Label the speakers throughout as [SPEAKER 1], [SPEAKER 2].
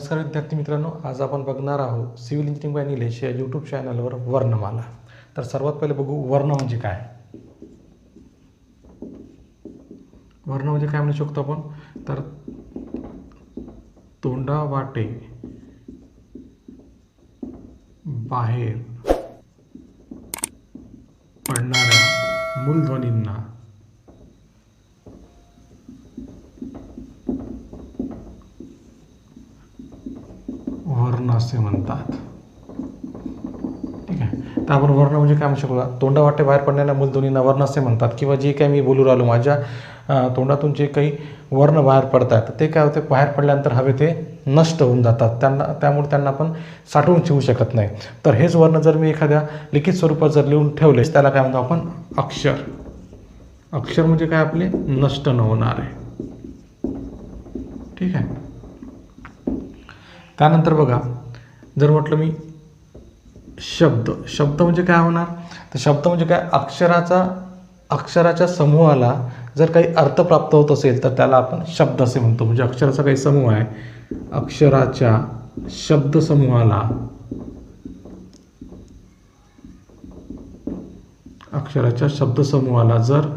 [SPEAKER 1] नमस्कार विद्यार्थी मित्रांनो, आज आपण बघणार आहोत सिव्हिल इंजिनिअरिंग बाय निलेश या यूट्यूब चॅनलवर वर्णमाला। तर सर्वात पहिले बघू वर्ण म्हणजे काय। वर्ण म्हणजे काय म्हणू शकतो आपण, तर तोंडावाटे बाहेर पडणाऱ्या मूलध्वनींना वर्ण असे म्हणतात। ठीक आहे, तर आपण वर्ण म्हणजे काय म्हणू शकतो, तोंडावाटे बाहेर पडणाऱ्या मूलध्वनींना वर्ण असे म्हणतात। किंवा जे काही मी बोलू राहिलो, माझ्या तोंडातून जे काही वर्ण बाहेर पडतात ते काय होते, बाहेर पडल्यानंतर हवे ते नष्ट होऊन जातात, त्यामुळे त्यांना आपण साठवून ठेवू शकत नाही। तर हेच वर्ण जर मी एखाद्या लिखित स्वरूपात जर लिहून ठेवले त्याला काय म्हणतो आपण, अक्षर। अक्षर म्हणजे काय, आपले नष्ट न होणारे। ठीक आहे, त्यानंतर बघा, जर म्हटलं मी शब्द, शब्द म्हणजे काय होणार, तर शब्द म्हणजे काय, अक्षराच्या समूहाला जर काही अर्थ प्राप्त होत असेल तर त्याला आपण शब्द असे म्हणतो। म्हणजे अक्षराचा काही समूह आहे, अक्षराच्या शब्दसमूहाला जर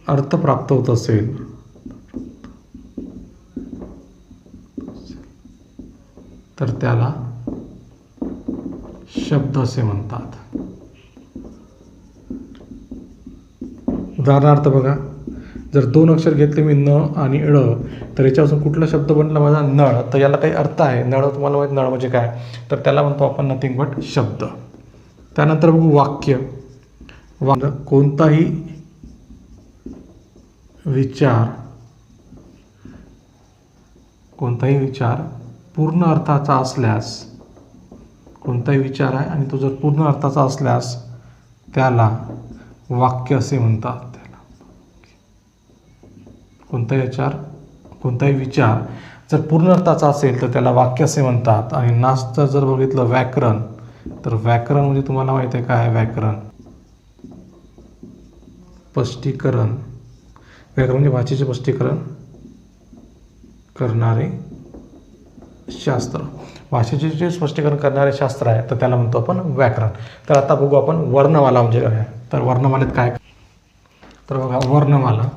[SPEAKER 1] अर्थ प्राप्त होत असेल तर त्याला शब्द असे म्हणतात। उदाहरणार्थ बघा, जर दोन अक्षर घेतले मी न आणि ळ, तर याच्यापासून कुठला शब्द बनला माझा, नळ। तर याला काही अर्थ आहे, नळ तुम्हाला माहिती, नळ म्हणजे काय, तर त्याला म्हणतो आपण नथिंग बट शब्द। त्यानंतर बघू वाक्य। कोणताही विचार पूर्ण अर्थाचा असल्यास, कोणताही विचार आहे आणि तो जर पूर्ण अर्थाचा असल्यास त्याला वाक्य असे म्हणतात। कोणताही विचार जर पूर्ण अर्थाचा असेल तर त्याला वाक्य असे म्हणतात। आणि नाचचं जर बघितलं व्याकरण, तर व्याकरण म्हणजे तुम्हाला माहिती आहे काय, व्याकरण स्पष्टीकरण। व्याकरण म्हणजे भाषेचे स्पष्टीकरण करणारे शास्त्र, भाषेचे जे स्पष्टीकरण करणारे शास्त्र आहे तर त्याला म्हणतो आपण व्याकरण। तर आता बघू आपण वर्णमाला म्हणजे काय। तर वर्णमालेत काय, तर बघा वर्णमाला,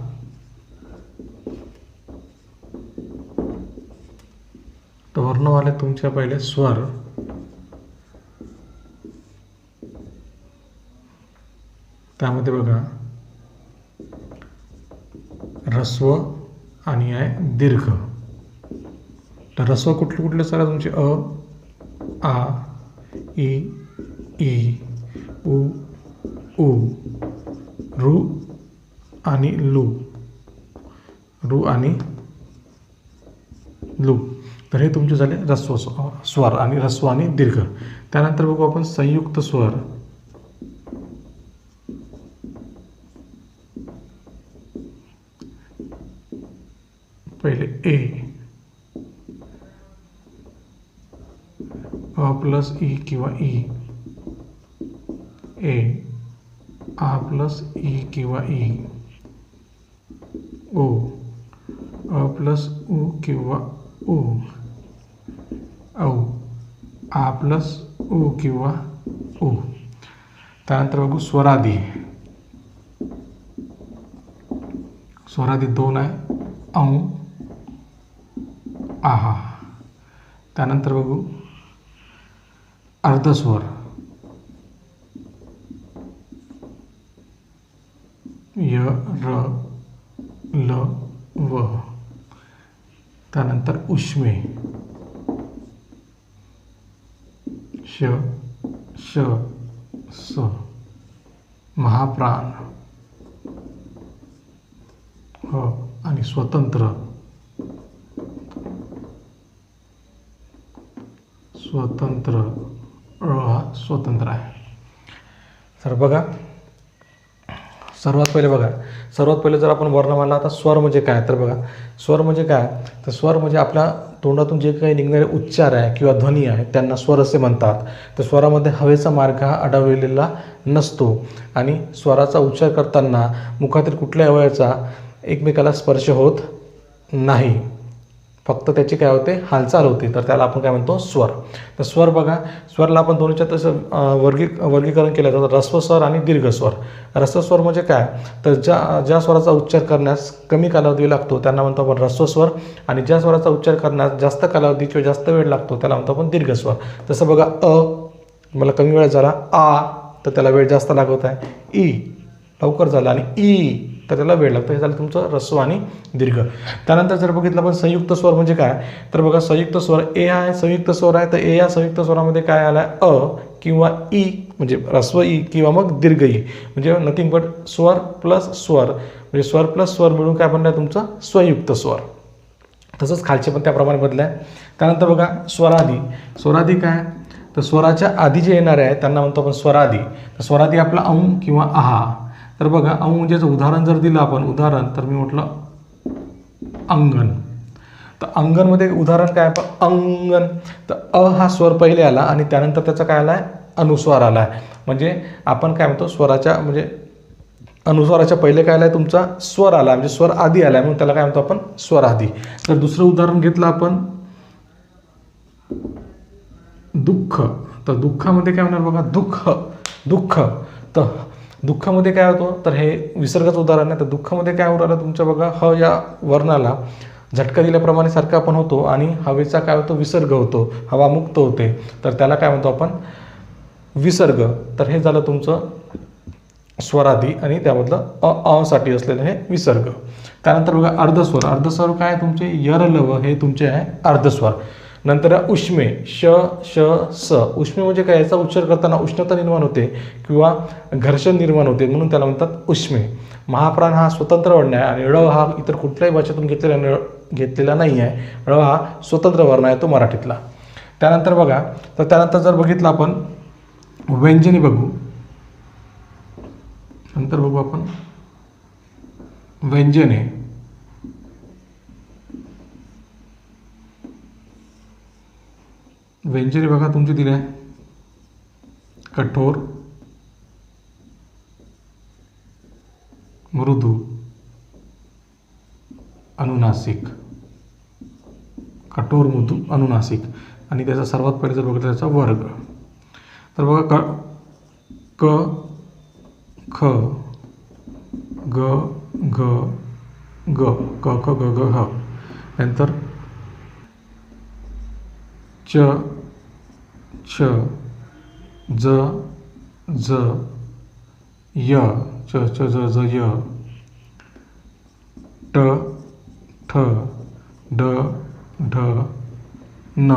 [SPEAKER 1] तर वर्णमालेत तुमच्या पहिले स्वर, त्यामध्ये बघा ऱ्हस्व आणि आहे दीर्घ। तर ऱ्हस्व कुठले सर तुमचे, अ, आ, ई, उ, रू आणि लू, तर हे तुमचे झाले ऱ्हस्व स्वर आणि ऱ्हस्व आणि दीर्घ। त्यानंतर बघू आपण संयुक्त स्वर। पहिले अ प्लस ई किंवा ई, आ प्लस ई किंवा ई, अ प्लस उ किंवा उ, आ प्लस उ किंवा उ। त्यानंतर बघू स्वरादी। स्वरादी दोन आहे, औ, आहा। त्यानंतर बघू अर्धस्वर, य, र, ल, व। त्यानंतर उष्मे, श, श, स। महाप्राण, ह आणि स्वतंत्र, हा स्वतंत्र आहे। तर बघा, सर्वात पहिले जर आपण वर्णमाला, आता स्वर म्हणजे काय, तर बघा स्वर म्हणजे काय, तर स्वर म्हणजे आपल्या तोंडातून जे काही निघणारे उच्चार आहे किंवा ध्वनी आहे त्यांना स्वर असे म्हणतात। तर स्वरामध्ये हवेचा मार्ग हा अडवलेला नसतो आणि स्वराचा उच्चार करताना मुखातील कुठल्याही अवयवाचा एकमेकाला स्पर्श होत नाही। फक्त त्याची काय होते, हालचाल होते, तर त्याला आपण काय म्हणतो, स्वर. तर स्वर बघा, स्वरला आपण दोन्हीच्या तसं वर्गीकरण केलं जातं, ऱ्हस्व स्वर आणि दीर्घ स्वर. ऱ्हस्व स्वर म्हणजे काय, तर ज्या स्वराचा उच्चार करण्यास कमी कालावधी लागतो त्यांना म्हणतो आपण ऱ्हस्व स्वर, आणि ज्या स्वराचा उच्चार करण्यास जास्त कालावधी किंवा जास्त वेळ लागतो त्याला म्हणतो आपण दीर्घ स्वर. जसं बघा, मला कमी वेळ झाला, तर त्याला वेळ जास्त लागत आहे, ई लवकर झाला, आणि ई तर त्याला वेळ लागतो. हे झालं तुमचं ऱ्हस्व आणि दीर्घ. त्यानंतर जर बघितलं आपण संयुक्त स्वर म्हणजे काय, तर बघा संयुक्त स्वर ए आहे, संयुक्त स्वर आहे, तर ए या संयुक्त स्वरामध्ये काय आला आहे, किंवा ई म्हणजे ऱ्हस्व ई किंवा मग दीर्घ ई, म्हणजे नथिंग बट स्वर प्लस स्वर, म्हणजे स्वर प्लस स्वर मिळून काय बनलं तुमचं संयुक्त स्वर. तसंच खालचे पण त्याप्रमाणे बदलं आहे. त्यानंतर बघा स्वरादी. स्वरादी काय, तर स्वराच्या आधी जे येणारे आहेत त्यांना म्हणतो आपण स्वरादी. तर स्वरादी आपला औ किंवा आहा. तर बघा, औ म्हणजे उदाहरण जर दिलं आपण, उदाहरण तर मी म्हटलं अंगण. तर अंगणमध्ये उदाहरण काय, अंगण, तर हा स्वर पहिले आला आणि त्यानंतर त्याचा काय आला आहे, अनुस्वार आला आहे. म्हणजे आपण काय म्हणतो, स्वराच्या म्हणजे अनुस्वाराच्या पहिले काय आला आहे तुमचा स्वर आला, म्हणजे स्वर आधी आला आहे, म्हणून त्याला काय म्हणतो आपण स्वर आधी. तर दुसरं उदाहरण घेतलं आपण दुःख. तर दुःखामध्ये काय होणार बघा, दुःख. तर दुःखामध्ये काय होतं, तर हे विसर्गाचं उदाहरण आहे. तर दुःखामध्ये काय होणार तुमच्या बघा, ह या वर्णाला झटका दिल्याप्रमाणे सारखा आपण होतो आणि हवेचा काय होतो, विसर्ग होतो, हवा मुक्त होते, तर त्याला काय म्हणतो आपण विसर्ग. तर हे झालं तुमचं स्वरादी आणि त्यामधलं साठी असलेलं हे विसर्ग. त्यानंतर बघा अर्धस्वर. अर्धस्वर काय तुमचे यर लव हे तुमचे आहे अर्धस्वर. नंतर उष्मे, श श स. उष्मे म्हणजे काय, याचा उच्चार करताना उष्णता निर्माण होते किंवा घर्षण निर्माण होते, म्हणून त्याला म्हणतात उष्मे. महाप्राण हा स्वतंत्र वर्ण आहे आणि ळ हा इतर कुठल्याही भाषेतून घेतलेला नाही आहे. ळ हा स्वतंत्र वर्ण आहे तो मराठीतला. त्यानंतर बघा, तर त्यानंतर जर बघितलं आपण व्यंजने बघू, नंतर बघू आपण व्यंजने. व्यंजने बघा तुमची दिले आहे कठोर, मृदू, अनुनासिक. कठोर, मृदू, अनुनासिक. आणि त्याचा सर्वात पहिले जर बघितलं त्याचा वर्ग, तर बघा क ख ग घ ग, क ख ग घ ह. नंतर च छ ज ज य, च छ ज ज य, ट ठ ड ढ न,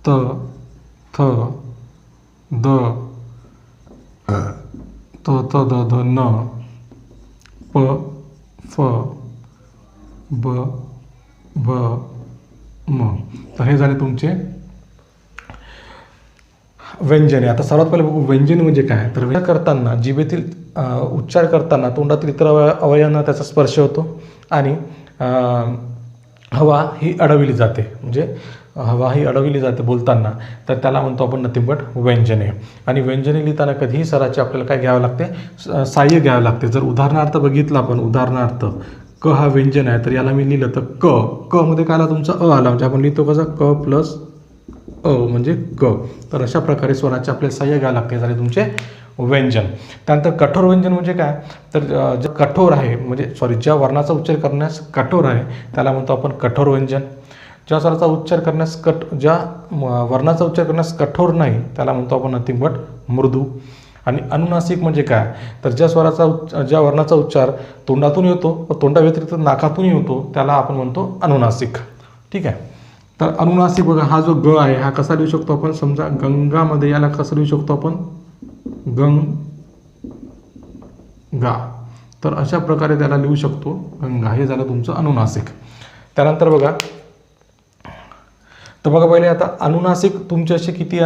[SPEAKER 1] त थ द त थ द ध न, प फ ब भ म. तर हे झाले तुमचे व्यंजने. आता सर्वात पहिले बघू व्यंजन म्हणजे काय. तर व्यंजन करताना जिभेतील उच्चार करताना तोंडातील इतर अवयवांना त्याचा स्पर्श होतो आणि हवा ही अडविली जाते, म्हणजे हवा ही अडविली जाते बोलताना, तर त्याला म्हणतो आपण नथिंग बट व्यंजने. आणि व्यंजने लिहिताना कधीही स्वराचे आपल्याला काय घ्यावं लागते, साह्य घ्यावं लागते. जर उदाहरणार्थ बघितलं आपण, उदाहरणार्थ क हा व्यंजन आहे, तर याला मी लिहिलं तर क मध्ये काय आला तुमचा आला, म्हणजे आपण लिहितो कसा क प्लस म्हणजे क. तर अशा प्रकारे स्वराचे आपल्याला साह्य घ्यावं लागते, झाले तुमचे व्यंजन. त्यानंतर कठोर व्यंजन म्हणजे काय, तर जे कठोर आहे, म्हणजे ज्या वर्णाचा उच्चार करण्यास कठोर आहे त्याला म्हणतो आपण कठोर व्यंजन. ज्या स्वराचा उच्चार करण्यास ज्या वर्णाचा उच्चार करण्यास कठोर नाही त्याला म्हणतो आपण नथिंग बट मृदू. आणि अनुनासिक म्हणजे काय, तर ज्या वर्णाचा उच्चार तोंडातून येतो व तोंडाव्यतिरिक्त नाकातूनही होतो त्याला आपण म्हणतो अनुनासिक. ठीक आहे. तर अनुनासिक बघा, हा जो ग आहे हा कसा लिहू शकतो आपण, समजा गंगामध्ये याला कसं लिहू शकतो आपण, गंगा. तर अशा प्रकारे त्याला लिहू शकतो गंगा. हे झालं तुमचं अनुनासिक. त्यानंतर बघा, तर बघा पहिले आता अनुनासिक तुमचे असे किती,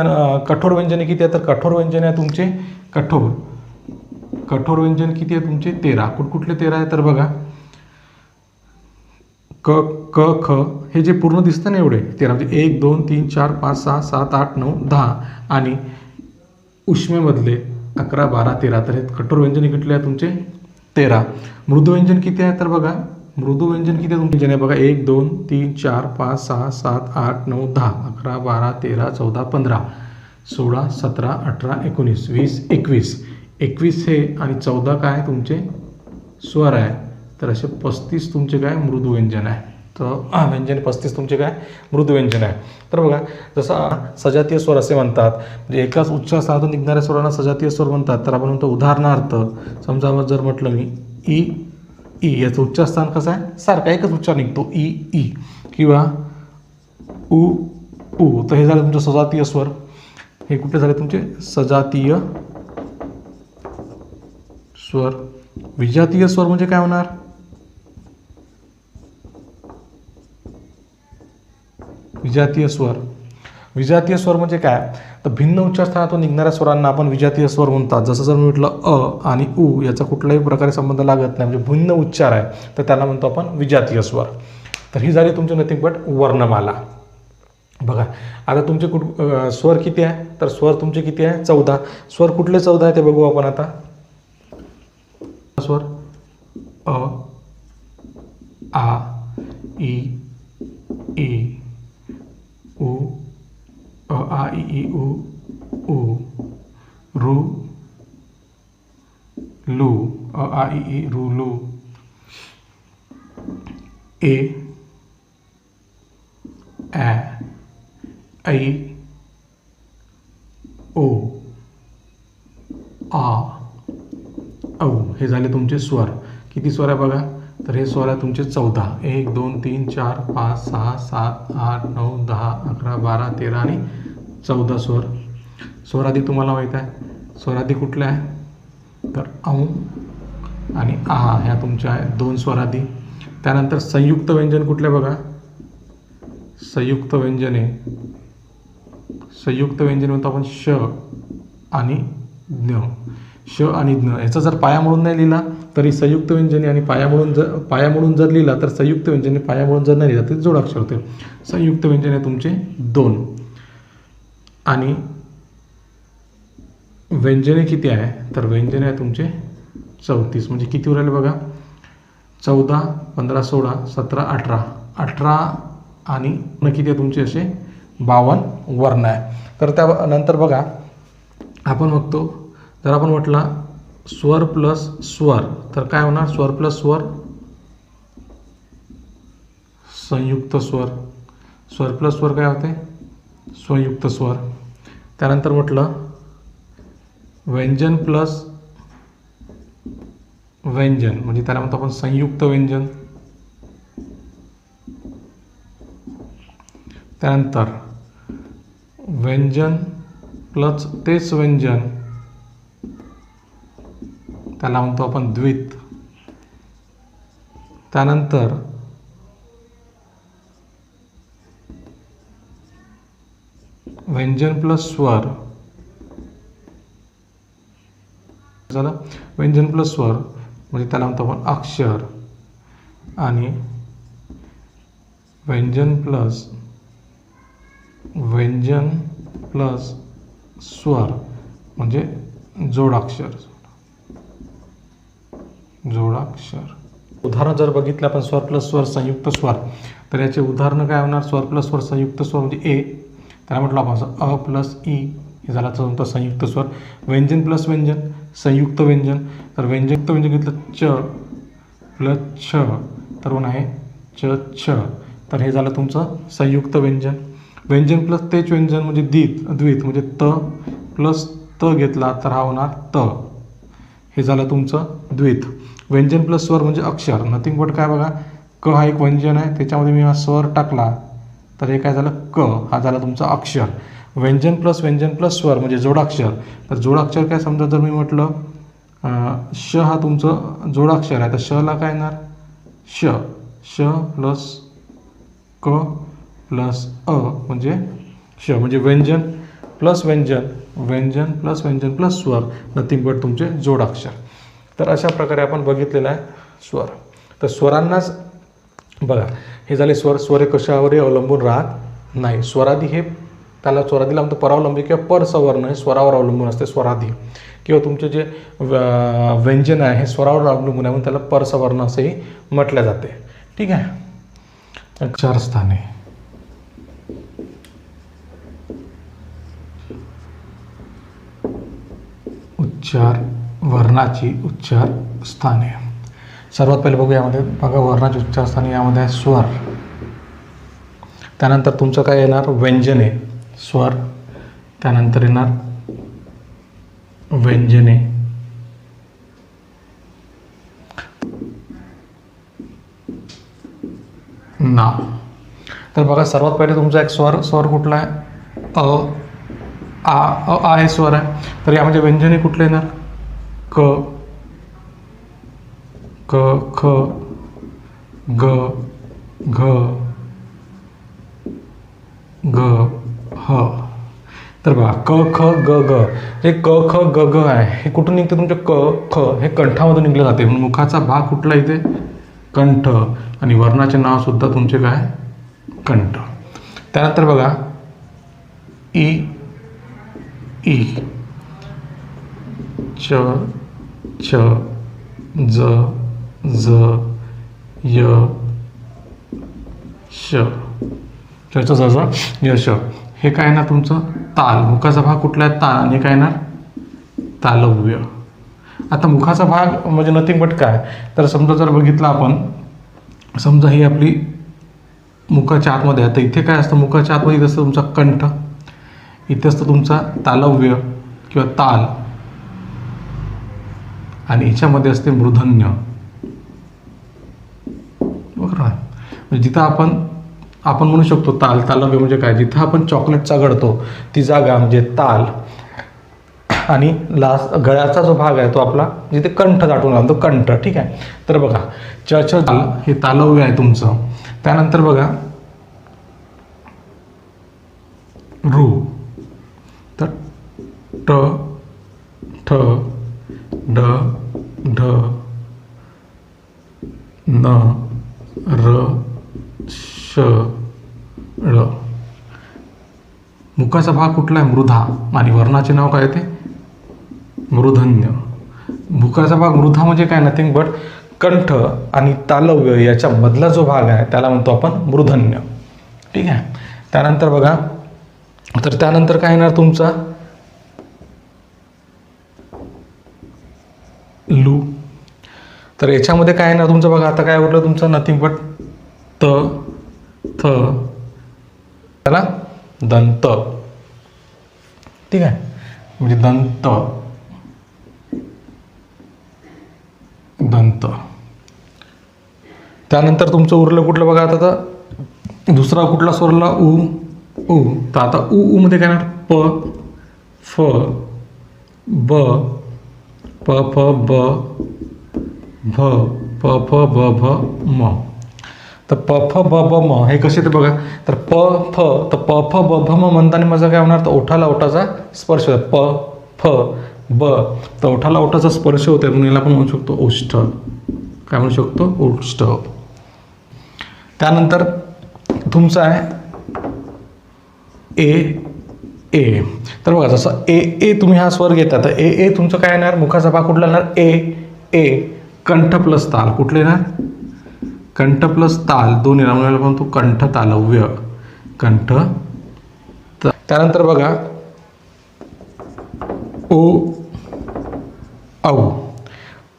[SPEAKER 1] कठोर व्यंजने किती आहे, तर कठोर व्यंजने आहे तुमचे कठोर व्यंजन किती आहे तुमचे 13. कुठले 13 आहे, तर बघा क क ख हे जे पूर्ण दिसतं ना एवढे 13, म्हणजे 1 2 3 4 5 6 7 8 9 10 आणि उष्मेमधले 11 12 13. तर हे कठोर व्यंजने कुठले आहे तुमचे 13. मृदुव्यंजन किती आहे तर बघा, मृदुव्यंजन किती व्यंजन आहे बघा, 1 2 3 4 5 6 7 8 9 10 11 12 13 14 15 16 17 18 19 20 21. 21 हे आणि 14 काय तुमचे स्वर आहे, तर असे 35 तुमचे काय मृदुव्यंजन आहे. तर व्यंजन 35 तुमचे काय मृदुव्यंजन आहे. तर बघा, जसं सजातीय स्वर असे म्हणतात, म्हणजे एकाच उच्चास्थानातून निघणाऱ्या स्वरांना सजातीय स्वर म्हणतात. तर आपण म्हणतो उदाहरणार्थ समजा जर म्हटलं मी ई ई, याचं उच्चास्थान कसं आहे, सारखा एकच उच्चार निघतो ई ई, किंवा उ उ, तर हे झाले तुमचे सजातीय स्वर. हे कुठे झाले तुमचे सजातीय स्वर. विजातीय स्वर म्हणजे काय होणार, विजातीय स्वर. विजातीय स्वर म्हणजे काय, तर भिन्न उच्चारस्थानातून निघणाऱ्या स्वरांना आपण विजातीय स्वर म्हणतात. जसं जर मी म्हटलं अ आणि उ याचा कुठल्याही प्रकारे संबंध लागत नाही, म्हणजे भिन्न उच्चार आहे, तर त्याला म्हणतो आपण विजातीय स्वर. तर ही झाली तुमची नथिंग बट वर्णमाला. बघा आता तुमचे स्वर किती आहे, तर स्वर तुमचे किती आहे 14. स्वर कुठले 14 आहे ते बघू आपण आता. स्वर अ आ ई ई उ अ आ इ ई उ ऊ, रू लू अ आ इ ई रू लू, ए ऐ ऐ ओ आ औ. हे झाले तुमचे स्वर. किती स्वर आहे बघा, तर हे स्वर आहे तुमचे 14. 1 2 3 4 5 6 7 8 9 10 11 12 13 आणि 14 स्वर. स्वरादी तुम्हाला माहीत आहे, स्वरादी कुठल्या आहे, तर औ आणि आ ह्या तुमच्या आहे 2 स्वरादी. त्यानंतर संयुक्त व्यंजन कुठले बघा, संयुक्त व्यंजने, संयुक्त व्यंजन म्हणतो आपण श आणि ज्ञ. श आणि ज्ञ याचा जर पायामोडून नाही लिहिला तरी संयुक्त व्यंजने, आणि पायामोडून जर लिहिला तर संयुक्त व्यंजने, पायामोडून जर नाही लिहिला तरी जोडाक्षर होते. संयुक्त व्यंजने तुमचे 2. आणि व्यंजने किती आहे, तर व्यंजने आहे तुमचे 34. म्हणजे किती उरले बघा, 14 15 16 17 18 18 आणि किती आहे तुमचे असे 52 वर्ण आहे. तर त्यानंतर बघा आपण बघतो, जर आपण म्हटला स्वर प्लस स्वर तर काय होणार, स्वर प्लस स्वर संयुक्त स्वर. स्वर प्लस स्वर काय होते, संयुक्त स्वर. त्यानंतर म्हटलं व्यंजन प्लस व्यंजन म्हणजे त्याला म्हणतो आपण संयुक्त व्यंजन. त्यानंतर व्यंजन प्लस तेच व्यंजन त्याला म्हणतो आपण द्वित. त्यानंतर व्यंजन प्लस स्वर झालं, व्यंजन प्लस स्वर म्हणजे त्याला म्हणतो आपण अक्षर. आणि व्यंजन प्लस स्वर म्हणजे जोडाक्षर. उदाहरण जर बघितलं आपण स्वर प्लस स्वर संयुक्त स्वर, तर याचे उदाहरण काय होणार, स्वर प्लस स्वर संयुक्त स्वर म्हणजे ए, त्याला म्हटलं आपण अ प्लस ई, हे झाला तुमचा संयुक्त स्वर. व्यंजन प्लस व्यंजन संयुक्त व्यंजन, तर व्यंजन घेतलं च प्लस छ, तर म्हणून आहे च छ, तर हे झालं तुमचं संयुक्त व्यंजन. व्यंजन प्लस तेच व्यंजन म्हणजे द्वित म्हणजे त प्लस त घेतला तर हा होणार त, हे झालं तुमचं द्वित. व्यंजन प्लस स्वर म्हणजे अक्षर, नथिंग बट काय बघा, क हा एक व्यंजन आहे, त्याच्यामध्ये मी हा स्वर टाकला तर हे काय झालं क, हा झाला तुमचा अक्षर. व्यंजन प्लस स्वर म्हणजे जोडाक्षर, तर जोडाक्षर काय, समजा जर मी म्हटलं श हा तुमचं जोडाक्षर आहे, तर शला काय येणार श प्लस क प्लस अ म्हणजे श, म्हणजे व्यंजन प्लस व्यंजन प्लस स्वर, नथिंग बट तुमचे जोडाक्षर. तर अशा प्रकारे आपण बघितलेलं आहे स्वर. तर स्वरांनाच बघा, हे झाले स्वर. स्वर हे कशावरही अवलंबून राहत नाही. स्वरादी हे त्याला स्वरादी लागतो परावलंबी किंवा परसवर्ण हे स्वरावर अवलंबून असते स्वरादी, किंवा तुमचे जे व्यंजन आहे हे स्वरावर अवलंबून आहे म्हणून त्याला परसवर्ण असेही म्हटले जाते. ठीक आहे. उच्चार स्थाने. उच्चार वर्णाची उच्चार स्थाने. सर्वात पहिले बघू यामध्ये बघा वर्णाची उच्चार स्थाने. यामध्ये आहे स्वर, त्यानंतर तुमचं काय येणार व्यंजने स्वर, त्यानंतर येणार व्यंजने, नाव. तर बघा सर्वात पहिले तुमचा एक स्वर कुठला आहे आ हे स्वर आहे. तर यामध्ये व्यंजने कुठले येणार क क ख ग घ ग ह. तर बघा क ख ग घ, हे क ख ग घ आहे हे कुठून निघते तुमचं क ख हे कंठामधून निघलं जाते. म्हणून मुखाचा भाग कुठला इथे कंठ, आणि वर्णाचे नाव सुद्धा तुमचे काय कंठ. त्यानंतर बघा ई ई च छ ज ज य श च ज ज य श. हे काय ना तुमचं ताल, मुखाचा भाग कुठला आहे ताल, आणि हे काय ना तालव्य. आता मुखाचा भाग म्हणजे नथिंग बट काय, तर समजा जर बघितलं आपण, समजा ही आपली मुखाच्या आतमध्ये आहे, तर इथे काय असतं मुखाच्या आतमध्ये, इथे असतं तुमचा कंठ, इथे असतं तुमचा तालव्य किंवा ताल, आणि याच्यामध्ये असते मूर्धन्य. बरोबर आहे. म्हणजे जिथं आपण म्हणू शकतो तालव्य म्हणजे काय, जिथं आपण चॉकलेटचा गळतो ती जागा म्हणजे ताल, आणि गळ्याचा जो भाग आहे तो आपला जिथे कंठ दाटून राहतो कंठ. ठीक आहे. तर बघा च छ ताल हे तालव्य आहे तुमचं. त्यानंतर बघा रू, तर ट ठ ड ढ न र श ळ. मुखाचा भाग कुठला आहे मृधा, आणि वर्णाचे नाव काय ते मूर्धन्य. मुखाचा भाग मृधा म्हणजे काय नथिंग बट कंठ आणि तालव्य याच्या मधला जो भाग आहे त्याला म्हणतो आपण मूर्धन्य. ठीक आहे. त्यानंतर बघा, तर त्यानंतर काय येणार तुमचा लू. तर याच्यामध्ये काय येणार तुमचं बघा, आता काय उरलं तुमचं नथिंग बट त थ, त्याला दंत. ठीक आहे. म्हणजे दंत दंत. त्यानंतर तुमचं उरलं कुठलं बघा, आता तर दुसरा कुठला स्वरला उ उ. तर आता उ मध्ये काय येणार प फ ब प फ ब भ प फ ब भ म. तर प फ ब भ म हे कसे ते बघा, तर प फ, तर प फ ब भ म म्हणताना माझं काय होणार, तर ओठाला ओठाचा स्पर्श होतो. प फ ब, तर ओठाला ओठाचा स्पर्श होतो म्हणून याला आपण म्हणू शकतो ओष्ठ. काय म्हणू शकतो ओष्ठ. त्यानंतर तुमचं आहे ए ए. तर बघा जसं ए ए तुम्ही हा स्वर घेता, तर ए ए तुमचं काय येणार, मुखाचा भाग कुठला येणार ए ए, कंठ प्लस ताल कुठले येणार कंठ प्लस ताल दोन येणार म्हणून आपण तो कंठ तालव्य कंठ. त्यानंतर बघा ओ औ.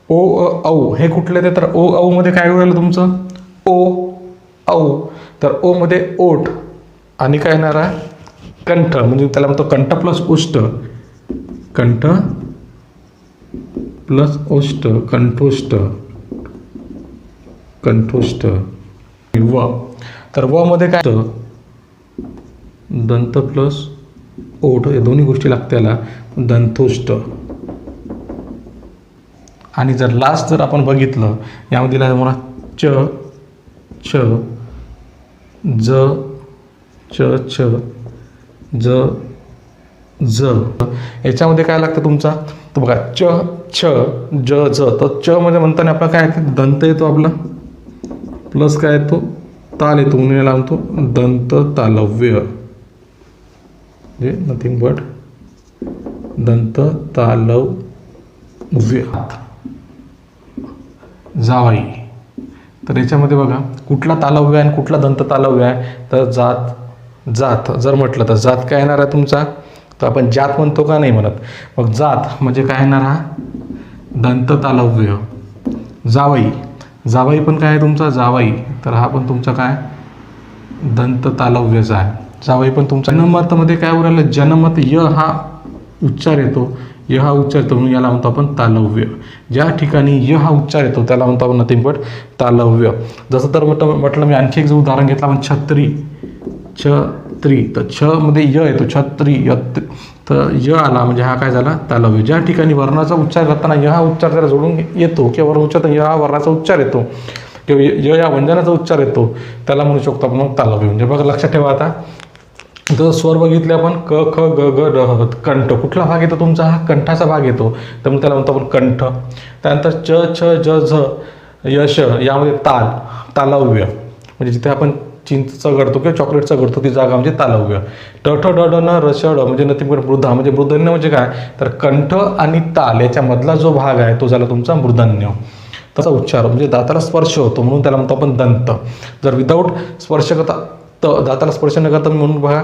[SPEAKER 1] ओ औ हे कुठले ते, तर ओ औ मध्ये काय होईल तुमचं ओ औ. तर ओ मध्ये ओठ आणि काय येणार आहे कंठ, म्हणजे त्याला म्हणतो कंठ प्लस उष्ट, कंठ प्लस ओष्ट, कंठोष्ट कंठोष्ट. व, तर व मध्ये काय दंत प्लस ओठ, या दोन्ही गोष्टी लागतात त्याला दंतोष्ट. आणि जर लास्ट जर आपण बघितलं यामध्ये मला च छ ज च छ ज ज, याच्यामध्ये काय लागतं तुमचा, तर बघा च छ ज ज. तर च मध्ये म्हणताना आपला काय येते दंत येतो आपला, प्लस काय येतो ताल येतो म्हणून याला म्हणतो दंत तालव्य. म्हणजे नथिंग बट दंत तालव्य जावाई. तर याच्यामध्ये बघा कुठला तालव्य आहे आणि कुठला दंत तालव्य आहे. तर जात जर म्हटलं तर जात काय येणार आहे तुमचा, तर आपण जात म्हणतो का नाही म्हणत. मग जात म्हणजे काय येणार हा दंत तालव्य. जावाई पण काय आहे तुमचा जावाई, तर हा पण तुमचा काय दंत तालव्यचा आहे. जावाई पण तुमचा. जनमतमध्ये काय उरायलं, जनमत य हा उच्चार येतो, य हा उच्चार येतो म्हणून याला म्हणतो आपण तालव्य. ज्या ठिकाणी य हा उच्चार येतो त्याला म्हणतो आपण नथिंग बट तालव्य. जसं तर म्हटलं मी आणखी एक जर उदाहरण घेतलं आपण छत्री. तर छ मध्ये य येतो छत्री, तर य आला म्हणजे हा काय झाला तालव्य. ज्या ठिकाणी वर्णाचा उच्चार करताना य हा उच्चार त्याला जोडून येतो किंवा वर्ण उच्चार य हा वर्णाचा उच्चार येतो किंवा य या व्यंजनाचा उच्चार येतो त्याला म्हणू शकतो आपण मग तालव्य. म्हणजे बघा लक्षात ठेवा आता जर स्वर बघितले आपण क ख ग ग ड कंठ, कुठला भाग येतो तुमचा हा कंठाचा भाग येतो तर मग त्याला म्हणतो आपण कंठ. त्यानंतर च छ ज झ यश यामध्ये तालव्य म्हणजे जिथे आपण चिंचचं घडतो किंवा चॉकलेटचं घडतो ती जागा म्हणजे तालव्य. ट ठ ड ड न रशड म्हणजे नथिंग बट मृधा म्हणजे मूर्धन्य म्हणजे काय तर कंठ आणि ताल याच्यामधला जो भाग आहे तो झाला तुमचा मूर्धन्य. तसा उच्चार म्हणजे दाताला स्पर्श होतो म्हणून त्याला म्हणतो आपण दंत. जर विदाऊट स्पर्श करता दाताला स्पर्श न करता म्हणून बघा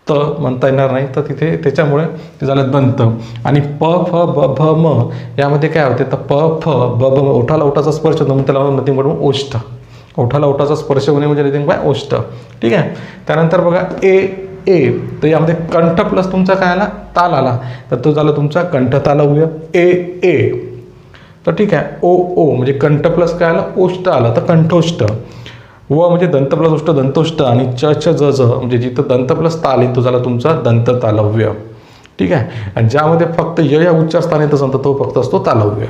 [SPEAKER 1] म्हणता येणार नाही, तर तिथे त्याच्यामुळे ते झालं दंत. आणि प फ ब भ म यामध्ये काय होते तर प फ ब भ ओठाला ओठाचा स्पर्श होतो म्हणून त्याला नथिंग बट ओष्ठ. ओठाला ओठाचा स्पर्श होणे म्हणजे नथिंग बाय ओष्ठ. ठीक आहे. त्यानंतर बघा ए तर यामध्ये कंठ प्लस तुमचा काय आला ताल आला तर तो झाला तुमचा कंठ तालव्य. ए तर ठीक आहे. ओ म्हणजे कंठ प्लस काय आलं ओष्ठ आला तर कंठोष्ठ. व म्हणजे दंत प्लस ओष्ठ दंतोष्ठ. आणि च छ ज झ म्हणजे जिथं दंत प्लस ताल येतो झाला तुमचा दंत तालव्य. ठीक आहे. आणि ज्यामध्ये फक्त य या उच्चार स्थान येत असेल तर तो फक्त असतो तालव्य.